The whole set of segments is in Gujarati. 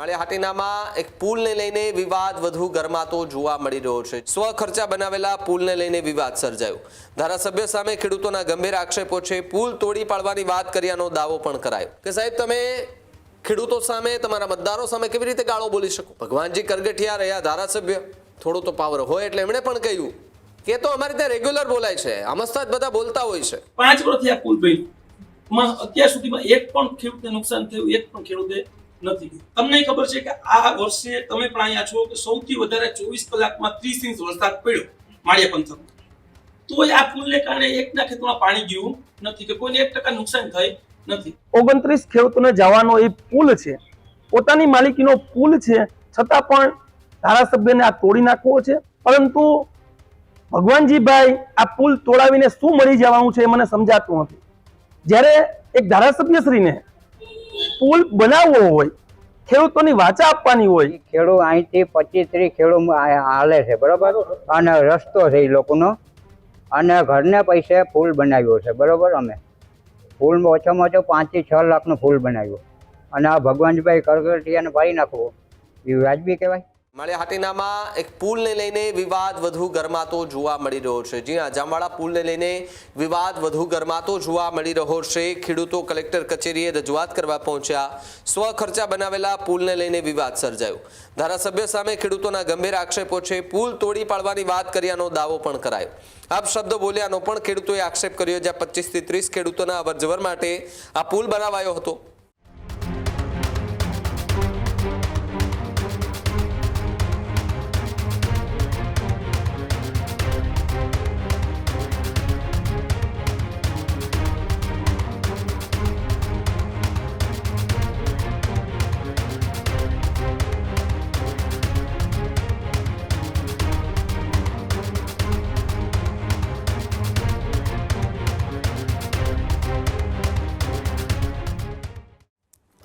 માળિયાહાટીનામાં એક પુલને લઈને વિવાદ વધુ ગરમાતો જોવા મળી રહ્યો છે। સ્વખર્ચા બનાવેલા પુલને લઈને વિવાદ સર્જાયો। ધારાસભ્ય સામે ખેડૂતોના ગંભીર આક્ષેપો છે। પુલ તોડી પાડવાની વાત કર્યાનો દાવો પણ કરાયો કે સાહેબ તમે ખેડૂતો સામે તમારા મતદારો સામે કેવી રીતે ગાળો બોલી શકો। ભગવાનજી કરગઠિયા રહ્યા ધારાસભ્ય, થોડો તો પાવર હોય એટલે એમણે પણ કહ્યું કે તો અમારે ત્યાં રેગ્યુલર બોલાય છે, આમસ્તા જ બધા બોલતા હોય છે। 5 વર્ષથી આ પુલ બન્યો અત્યાર સુધીમાં એક પણ ખેડૂતને નુકસાન થયું, એક પણ ખેડૂતે નથી। તમને ખબર છે કે આ વર્ષે તમે પણ અહીંયા છો કે સૌથી વધારે 24 કલાકમાં 30 ઇંચ વરસાદ પડ્યો માળિયા પંથકમાં, તોય આ પુલને કારણે એકના ખેતરમાં પાણી ગયું નથી કે કોઈને 1% નુકસાન થઈ નથી। 29 ખેડૂતોને જવાનો એ પુલ છે, પોતાની માલિકીનો પુલ છે, છતાં પણ ધારાસભ્યને આ તોડી નાખવો છે। પરંતુ ભગવાનજીભાઈ આ પુલ તોડાવીને શું મળી જવાનું છે એ મને સમજાતું નથી। જ્યારે એક ધારાસભ્યશ્રીને પુલ બનાવવો હોય, ખેડૂતોની વાચા આપવાની હોય, ખેડૂત અહીંથી 25-30 ખેડૂત હાલે છે, બરોબર, અને રસ્તો છે એ લોકોનો, અને ઘરને પૈસે પુલ બનાવ્યો છે, બરોબર। અમે પુલ ઓછામાં ઓછો 5 થી 6 લાખનો પુલ બનાવ્યો, અને આ ભગવાનજીભાઈ કરગઠિયાને પાડી નાખવો એ વાજબી કહેવાય। માળિયાહાટીનામાં એક પુલને લઈને વિવાદ વધુ ગરમાતો જોવા મળી રહ્યો છે। જી હા, જામવાળા પુલને લઈને વિવાદ વધુ ગરમાતો જોવા મળી રહ્યો છે। ખેડૂતો કલેક્ટર કચેરીએ રજૂઆત કરવા પહોંચ્યા। સ્વખર્ચા બનાવેલા પુલને લઈને વિવાદ સર્જાયો। ધારાસભ્ય સામે ખેડૂતોના ગંભીર આક્ષેપો છે। પુલ તોડી પાડવાની વાત કર્યાનો દાવો પણ કરાયો। આપ શબ્દ બોલ્યાનો પણ ખેડૂતોએ આક્ષેપ કર્યો। જ્યાં 25 થી 30 ખેડૂતોના અવરજવર માટે આ પુલ બનાવાયો હતો।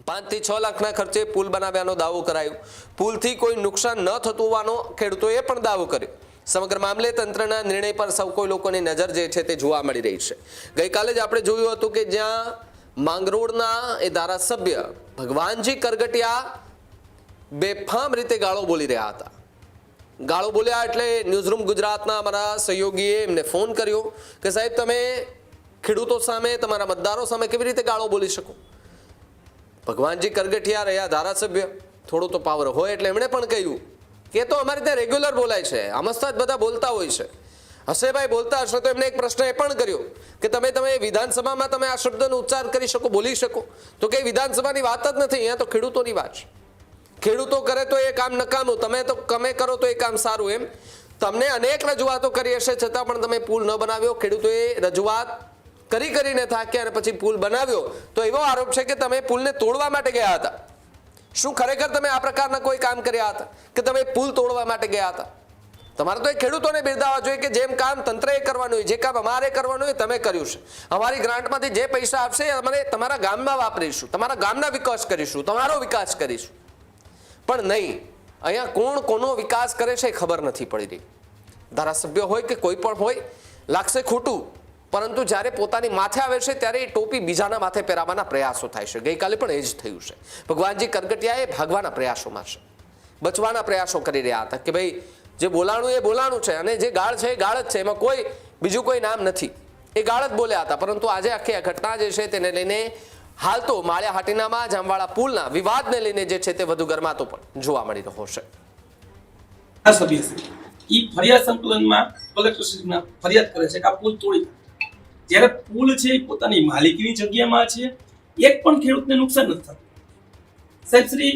$5 થી 6 લાખના ખર્ચે પુલ બનાવ્યાનો દાવો કરાયો। પુલથી કોઈ નુકસાન ન થતું હોવાનો ખેડૂતોએ પણ દાવો કર્યો। સમગ્ર મામલે તંત્રના નિર્ણય પર સૌ કોઈ લોકોની નજર જે છે તે જોવા મળી રહી છે। ગઈકાલે જ આપણે જોયું હતું કે જ્યાં માંગરોળના એ ધારાસભ્ય ભગવાનજી કરગઠિયા બેફામ રીતે ગાળો બોલી રહ્યા હતા। ગાળો બોલ્યા એટલે ન્યૂઝરૂમ ગુજરાતના અમારા સહયોગીએ એમને ફોન કર્યો કે સાહેબ તમે ખેડૂતો સામે, તમારા મતદારો સામે કેવી રીતે ગાળો બોલી શકો। ભગવાનજી કરગઠિયા રહ્યા ધારાસભ્ય, થોડો તો પાવર હોય એટલે એમણે પણ કહ્યું કે તો અમારે ત્યાં રેગ્યુલર બોલાય છે, આમસ્તા જ બધા બોલતા હોય છે। હસેભાઈ બોલતા હશે તો એમને એક પ્રશ્ન એ પણ કર્યો કે તમે વિધાનસભામાં તમે આ શબ્દનો ઉચ્ચાર કરી શકો, બોલી શકો, તો કે વિધાનસભાની વાત જ નથી, અહીંયા તો ખેડૂતોની વાત છે। ખેડૂતો કરે તો એ કામ નકામું, તમે કરો તો એ કામ સારું। એમ તમને અનેક રજૂઆતો કરી હશે, છતાં પણ તમે પુલ ન બનાવ્યો। ખેડૂતોએ રજૂઆત કરીને થાક્યા અને પછી પુલ બનાવ્યો તો એવો આરોપ છે કે તમે પુલને તોડવા માટે ગયા હતા। શું ખરેખર તમે આ પ્રકારના કોઈ કામ કર્યા હતા કે તમે પુલ તોડવા માટે ગયા હતા? તમારે તો એ ખેડૂતોને બિરદાવવા જોઈએ કે જેમ કામ તંત્રએ કરવાનું હોય, જે કામ અમારે કરવાનું હોય તમે કર્યું છે। અમારી ગ્રાન્ટમાંથી જે પૈસા આપશે અમે તમારા ગામમાં વાપરીશું, તમારા ગામના વિકાસ કરીશું, તમારો વિકાસ કરીશું। પણ નહીં, અહીંયા કોણ કોનો વિકાસ કરે છે એ ખબર નથી પડી રહી। ધારાસભ્ય હોય કે કોઈ પણ હોય, લાગશે ખોટું, પરંતુ જ્યારે પોતાની માથે આવે છે ત્યારે એ ટોપી બીજાના માથે પહેરાવવાના પ્રયાસો થાય છે। ગઈકાલે પણ એ જ થયું છે। ભગવાનજી કરગઠિયા એ ભાગવાના પ્રયાસોમાં છે, બચવાના પ્રયાસો કરી રહ્યા હતા કે ભાઈ જે બોલાણું એ બોલાણું છે અને જે ગાળ છે એ ગાળ જ છે, એમાં કોઈ બીજું કોઈ નામ નથી, એ ગાળ જ બોલ્યા હતા। પરંતુ આજે આખી આ ઘટના જે છે તેને લઈને હાલ તો માળિયાહાટીનામાં જામવાળા પુલના વિવાદને લઈને જે છે તે વધુ ગરમાતો પણ જોવા મળી રહ્યો છે। આ સભ્ય છે એ ફરિયાદ સંકલનમાં કલેક્ટરશ્રીના ફરિયાદ કરે છે કે આ પુલ તોડી, જ્યારે પુલ છે એ પોતાની માલિકીની જગ્યામાં છે, એક પણ ખેડૂતને નુકસાન નથી થતું। સાહેબ શ્રી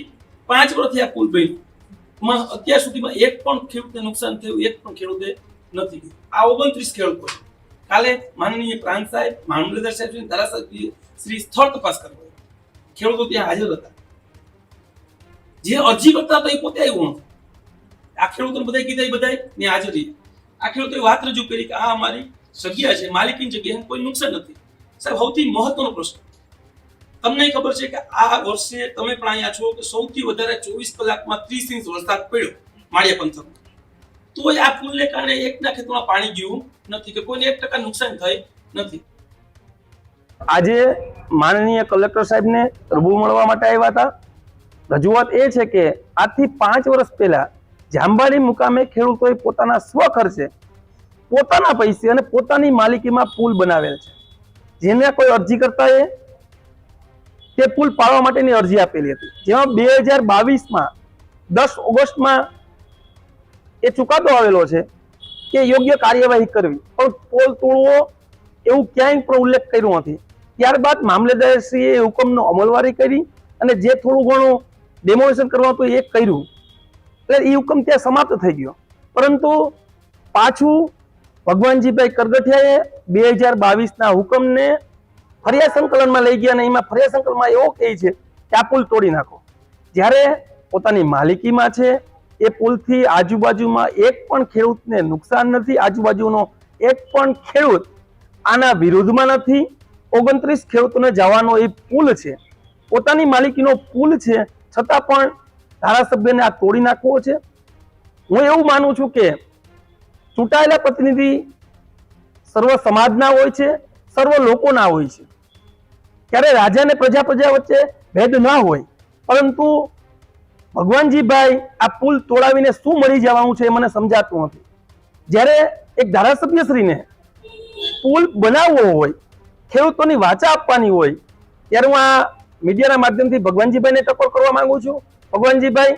5 વર્ષથી આ પુલ બન્યો અત્યાર સુધીમાં એક પણ ખેડૂતને નુકસાન થયું, એક પણ ખેડૂતે નથી। આ 29 ખેડૂતો કાલે માનનીય પ્રાંત સાહેબ, મામલતદાર સાહેબ, ધારાસભ્ય શ્રી સ્થળ તપાસ કરવા ખેડૂતો ત્યાં હાજર હતા। જે અરજી કરતા હતા એ પોતે આવ્યો નથી। આ ખેડૂતોને બધા કીધા એ બધા ને હાજર રહ્યા। આ ખેડૂતોએ વાત રજૂ કરી કે આ અમારી જગ્યા છે, માલિકીની જગ્યા, કોઈ નુકસાન નથી। સાહેબ સૌથી મહત્વનો પ્રશ્ન, તમને ખબર છે કે આ વર્ષે તમે પણ અહીંયા છો કે સૌથી વધારે 24 કલાકમાં 30 ઇંચ વરસાદ પડ્યો માળિયા પંથકમાં, તોય આ પુલને કારણે એકના ખેતરમાં પાણી ગયું નથી કે કોઈને 1% નુકસાન થઈ નથી। આજે માનનીય કલેક્ટર સાહેબને રૂબરૂ મળવા માટે આવ્યા હતા। રજૂઆત એ છે કે આજથી 5 વર્ષ પહેલા જાંબાડી મુકામે ખેડૂતોએ પોતાના સ્વખર્ચે, પોતાના પૈસે અને પોતાની માલિકીમાં પુલ બનાવેલ છે. જેને કોઈ અરજી કરતાએ તે પુલ પાડવા માટેની અરજી આપેલી હતી, જેમાં 2022માં 10 ઓગસ્ટમાં એ ચુકાદો આવેલો છે કે યોગ્ય કાર્યવાહી કરવી, પણ પુલ તોડવો એવું ક્યાંય પણ ઉલ્લેખ કર્યો નથી. ત્યારબાદ મામલેદારશ્રીએ એ હુકમનો અમલવારી કરી અને જે થોડું ઘણું ડેમોલેશન કરવાનું હતું એ કર્યું, એટલે એ હુકમ ત્યાં સમાપ્ત થઈ ગયો. પરંતુ પાછું ભગવાનજીભાઈ કરગઠિયાએ 2022ના હુકમને ફરિયાદ સંકલનમાં લઈ ગયા અને એમાં ફરિયાદ સંકલનમાં એવો કહે છે કે આ પુલ તોડી નાખો. જ્યારે પોતાની માલિકીમાં છે એ પુલથી આજુબાજુમાં એક પણ ખેડૂતને નુકસાન નથી, આજુબાજુનો એક પણ ખેડૂત આના વિરુદ્ધમાં નથી. 29 ખેડૂતોને જવાનો એ પુલ છે, પોતાની માલિકીનો પુલ છે, છતાં પણ ધારાસભ્યને આ તોડી નાખવો છે. હું એવું માનું છું કે ચૂંટાયેલા પ્રતિનિધિ સર્વ સમાજના હોય છે, સર્વ લોકોના હોય છે. ત્યારે રાજા અને પ્રજા વચ્ચે ભેદ ના હોય, પરંતુ ભગવાનજીભાઈ આ પુલ તોડાવીને શું મળી જવાનું છે એ મને સમજાતું નથી. જ્યારે એક ધારાસભ્યશ્રીને પુલ બનાવવો હોય, ખેડૂતોની વાચા આપવાની હોય, ત્યારે હું આ મીડિયાના માધ્યમથી ભગવાનજીભાઈને ટકોર કરવા માંગુ છું. ભગવાનજીભાઈ,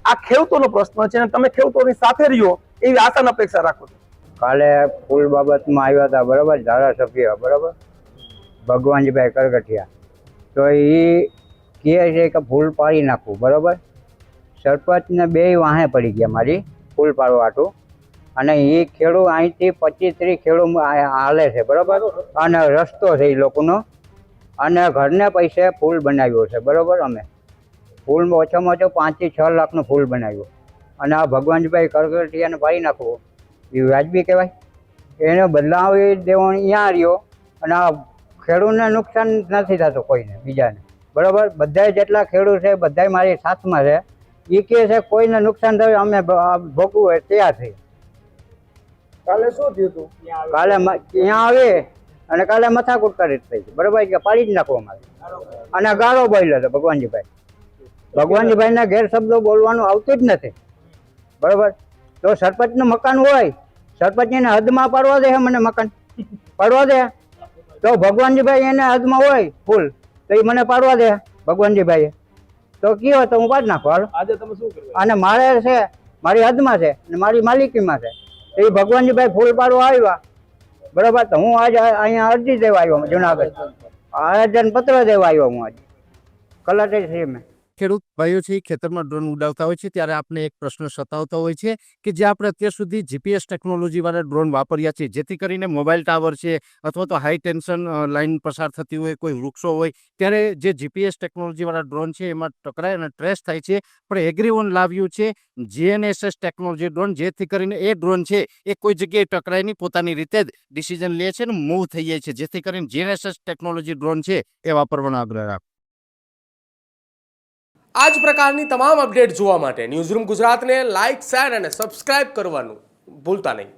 આ ખેડૂતોનો પ્રશ્ન છે અને તમે ખેડૂતોની સાથે રહ્યો એવી આશા અને અપેક્ષા રાખો છો. કાલે પુલ બાબતમાં આવ્યા હતા, બરાબર, ધારાસભ્ય, બરાબર, ભગવાનજીભાઈ કરગઠિયા. તો એ કહે છે કે પુલ પાડી નાખવું, બરાબર. સરપંચને 2 વાહે પડી ગયા મારી પુલ પાડવા હાટું, અને એ ખેડૂત અહીંથી 25-30 ખેડૂત હાલે છે, બરાબર, અને રસ્તો છે એ લોકોનો, અને ઘરને પૈસે પુલ બનાવ્યો છે, બરાબર. અમે પુલ ઓછામાં ઓછો 5 થી 6 લાખનો પુલ બનાવ્યો, અને આ ભગવાનજીભાઈ કરગઠિયાને પાડી નાખવો એ વાજબી કહેવાય? એને બદલાવી દેવાનો અહીંયા રહ્યો, અને આ ખેડૂતને નુકસાન નથી થતું કોઈને બીજાને, બરાબર. બધા જેટલા ખેડૂત છે બધા મારી સાથમાં છે. એ કહે છે કોઈને નુકસાન થયું અમે ભોગવું હોય તૈયાર થઈ. કાલે શું થયું હતું? કાલે અહીંયા આવે અને કાલે મથાકૂટ કરી થઈ, બરાબર, કે પાડી જ નાખો અમારે, અને ગાળો બોલ્યો હતો ભગવાનજીભાઈ. ભગવાનજીભાઈના ગેરશબ્દો બોલવાનું આવતું જ નથી, બરાબર. તો સરપંચનું મકાન હોય, સરપંચને હદમાં પાડવા દે, મને મકાન પાડવા દે. તો ભગવાનજીભાઈ એને હદમાં હોય ફૂલ, તો એ મને પાડવા દે ભગવાનજીભાઈએ, તો કયો તો હું પાડી નાખો. હાલો, આજે તમે શું કર્યું? અને મારે છે, મારી હદમાં છે અને મારી માલિકીમાં છે, તો એ ભગવાનજીભાઈ ફૂલ પાડવા આવ્યા, બરાબર. તો હું આજે અહીંયા અરજી દેવા આવ્યો, જુનાગઢ આયોજન પત્ર દેવા આવ્યો હું આજે કલેક્ટર મેં. ખેડૂત ભાઈઓ છે ખેતરમાં ડ્રોન ઉડાવતા હોય છે ત્યારે આપણે એક પ્રશ્ન સતાવતો હોય છે કે જે આપણે અત્યાર સુધી જીપીએસ ટેકનોલોજીવાળા ડ્રોન વાપર્યા છે, જેથી કરીને મોબાઈલ ટાવર છે અથવા તો હાઈ ટેન્શન લાઇન પસાર થતી હોય, કોઈ વૃક્ષો હોય, ત્યારે જે જીપીએસ ટેકનોલોજીવાળા ડ્રોન છે એમાં ટકરાય અને ટ્રેસ થાય છે. પણ એગ્રીવન લાવ્યું છે GNSS ટેકનોલોજી ડ્રોન, જેથી કરીને એ ડ્રોન છે એ કોઈ જગ્યાએ ટકરાય નહીં, પોતાની રીતે જ ડિસિઝન લે છે અને મૂવ થઈ જાય છે, જેથી કરીને GNSS ટેકનોલોજી ડ્રોન છે એ વાપરવાનો આગ્રહ રાખો. આ જ પ્રકારની તમામ અપડેટ જોવા માટે ન્યૂઝરૂમ ગુજરાતને લાઇક, શેર અને સબસ્ક્રાઇબ કરવાનું ભૂલતા નહીં.